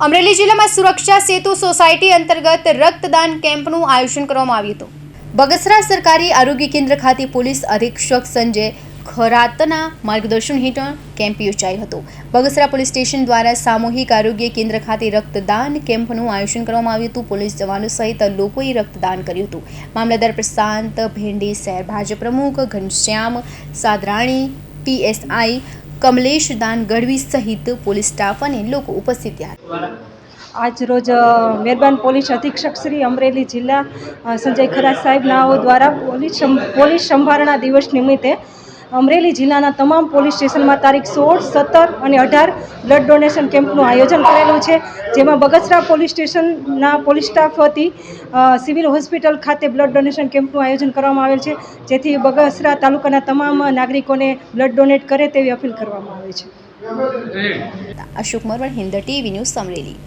અમરેલી જિલ્લામાં સુરક્ષા સેતુ સોસાયટી અંતર્ગત રક્તદાન કેમ્પનું આયોજન કરવામાં આવ્યું હતું। બગસરા સરકારી આરોગ્ય કેન્દ્ર ખાતે પોલીસ અધિક્ષક સંજય ખરાતના માર્ગદર્શન હેઠળ કેમ્પ યોજાયો હતો। બગસરા પોલીસ સ્ટેશન દ્વારા સામૂહિક આરોગ્ય કેન્દ્ર ખાતે રક્તદાન કેમ્પનું આયોજન કરવામાં આવ્યું હતું। પોલીસ જવાનો સહિત લોકોએ રક્તદાન કર્યું હતું। મામલતદાર પ્રશાંત ભેંડી, શહેર ભાજપ પ્રમુખ ઘનશ્યામ સાદરાણી, PSI કમલેશ દાન ગઢવી સહિત પોલીસ સ્ટાફ અને લોકો ઉપસ્થિત રહ્યા। આજ રોજ મહેરબાન પોલીસ અધિક્ષક શ્રી અમરેલી જિલ્લા સંજય ખરાત સાહેબનાઓ દ્વારા પોલીસ સંભારણા દિવસ નિમિત્તે અમરેલી જિલ્લાના તમામ પોલીસ સ્ટેશનમાં તારીખ 16, 17 અને 18 બ્લડ ડોનેશન કેમ્પનું આયોજન કરેલું છે, જેમાં બગસરા પોલીસ સ્ટેશનના પોલીસ સ્ટાફ વતી સિવિલ હોસ્પિટલ ખાતે બ્લડ ડોનેશન કેમ્પનું આયોજન કરવામાં આવેલ છે, જેથી બગસરા તાલુકાના તમામ નાગરિકોને બ્લડ ડોનેટ કરે તેવી અપીલ કરવામાં આવે છે। Ashok Marvad, Hind TV news, Amreli.